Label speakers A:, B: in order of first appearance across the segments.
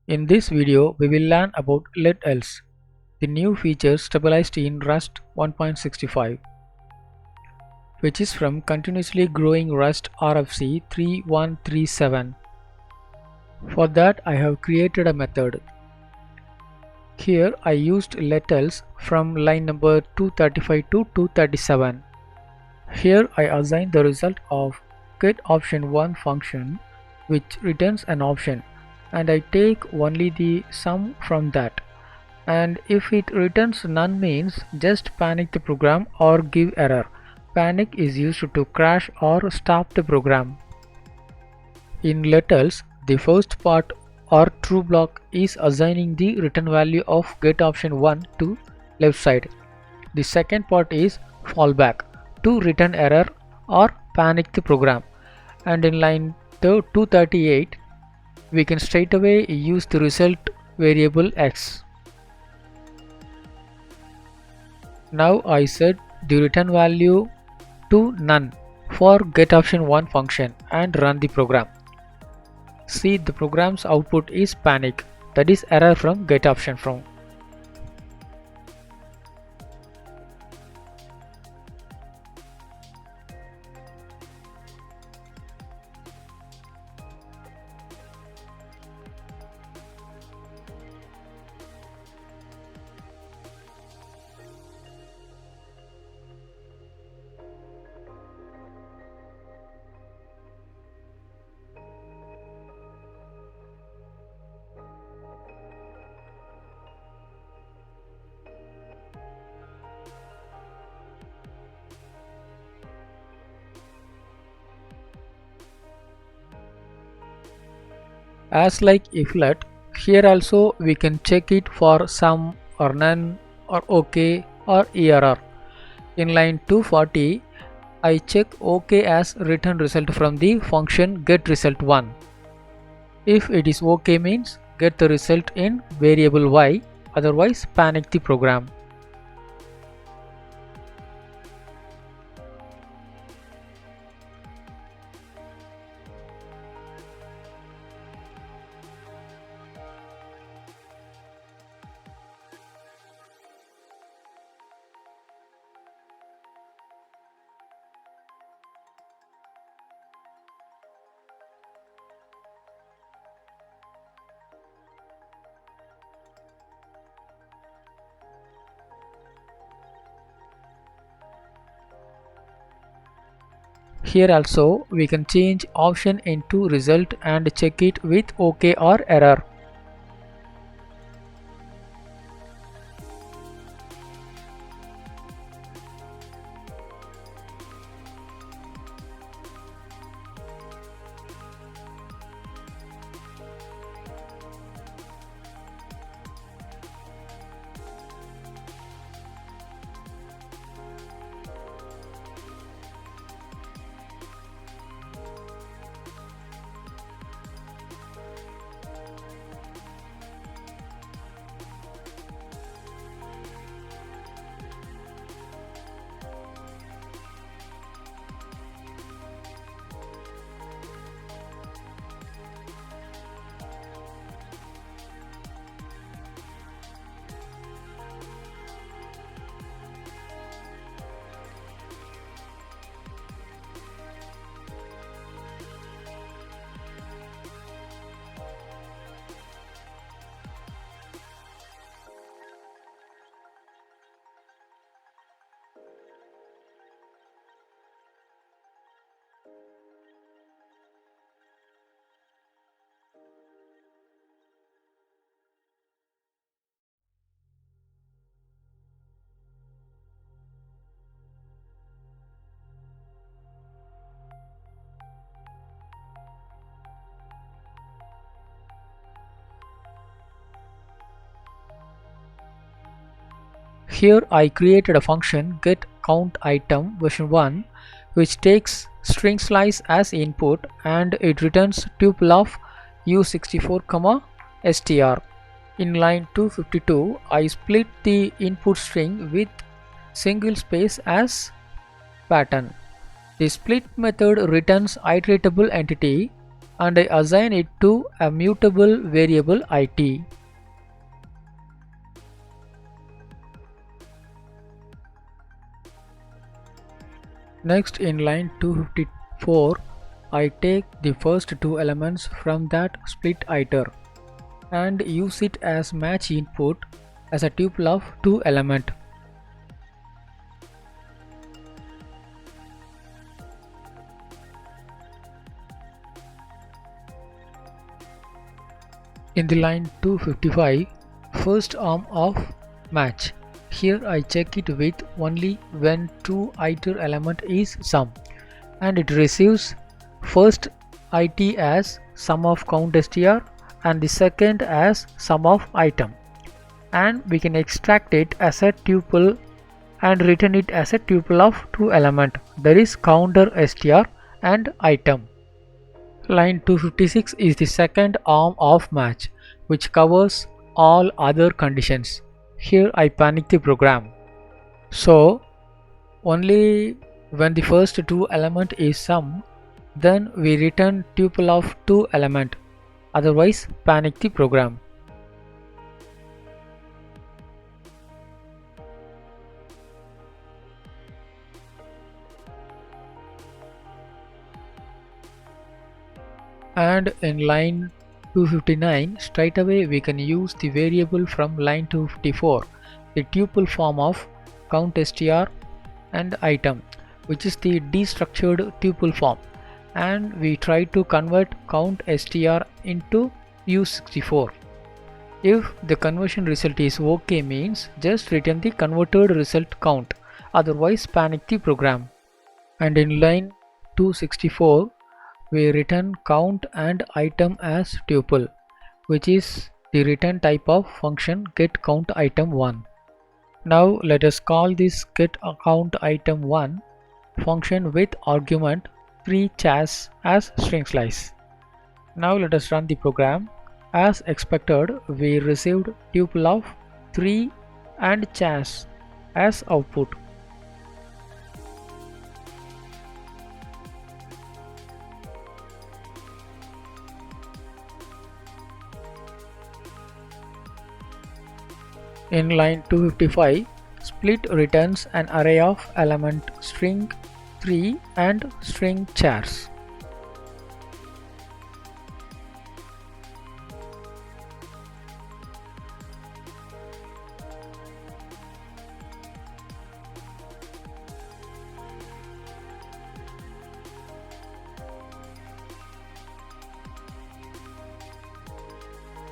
A: In this video, we will learn about let else, the new feature stabilized in Rust 1.65, which is from continuously growing Rust RFC 3137. For that, I have created a method. Here I used let else from line number 235 to 237. Here I assign the result of getOption1 function, which returns an option, and I take only the sum from that. And if it returns none means just panic the program or give error. Panic is used to crash or stop the program. In let else, the first part or true block is assigning the return value of getOption1 to left side. The second part is fallback to return error or panic the program. And in line 238, we can straight away use the result variable x. Now I set the return value to none for getOption1 function and run the program. See, the program's output is panic, that is error from getOption1. As like if let, here also we can check it for some or none or OK or error. In line 240, I check OK as return result from the function getResult1. If it is OK means get the result in variable y, otherwise panic the program. Here also we can change option into result and check it with OK or error. Here I created a function getCountItem version1 which takes string slice as input and it returns tuple of u64, str. In line 252, I split the input string with single space as pattern. The split method returns iteratable entity and I assign it to a mutable variable it. Next, in line 254, I take the first two elements from that split iter and use it as match input as a tuple of two element. In the line 255, first arm of match. Here I check it with only when true iter element is sum, and it receives first it as sum of count str and the second as sum of item, and we can extract it as a tuple and return it as a tuple of two element, that is counter str and item. Line 256 is the second arm of match, which covers all other conditions. Here I panic the program. So only when the first two element is sum, then we return tuple of two element, otherwise panic the program. And in line 259, straight away we can use the variable from line 254, the tuple form of count str and item, which is the destructured tuple form, and we try to convert count str into u64. If the conversion result is OK, means just return the converted result count, otherwise panic the program. And in line 264, we return count and item as tuple, which is the return type of function getCountItem1. Now let us call this getCountItem1 function with argument 3 ch as string slice. Now let us run the program. As expected, we received tuple of 3 and ch as output. In line 255, split returns an array of element string 3 and string chars.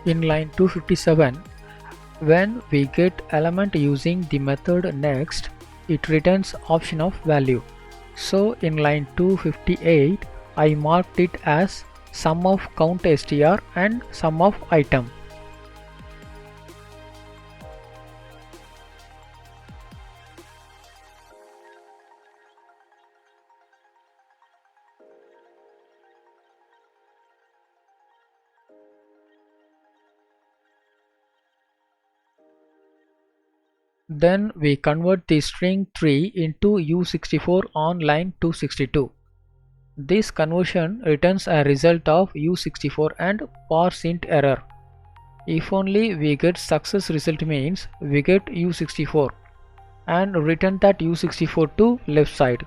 A: In line 257, when we get element using the method next, it returns option of value. So in line 258, I marked it as sum of count str and sum of item. Then we convert the string 3 into u64 on line 262. This conversion returns a result of u64 and parseInt error. If only we get success result, means we get u64 and return that u64 to left side.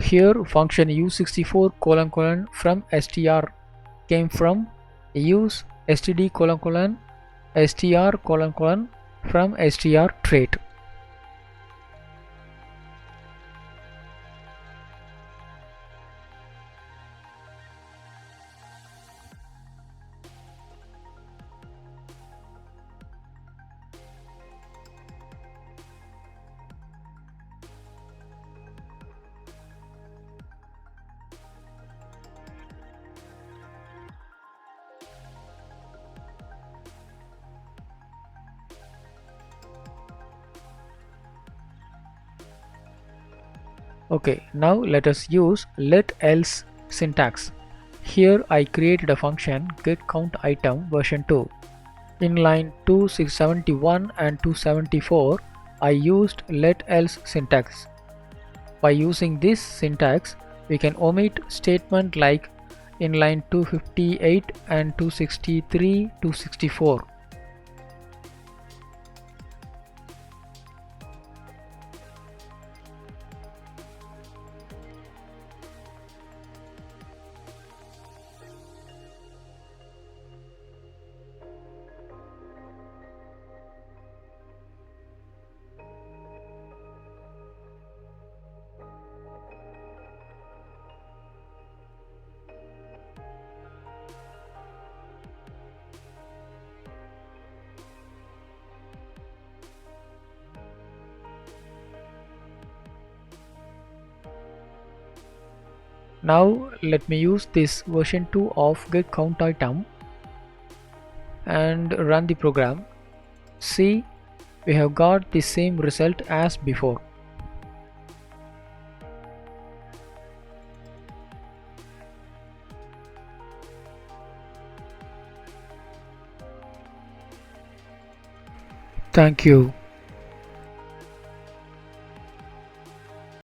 A: Here function u64 : from str came from use std : str : from str trait. Okay, now let us use let else syntax. Here I created a function getCountItem version 2. In line 271 and 274, I used let else syntax. By using this syntax, we can omit statement like in line 258 and 263, 264. Now let me use this version 2 of getCountItem and run the program. See, we have got the same result as before. Thank you.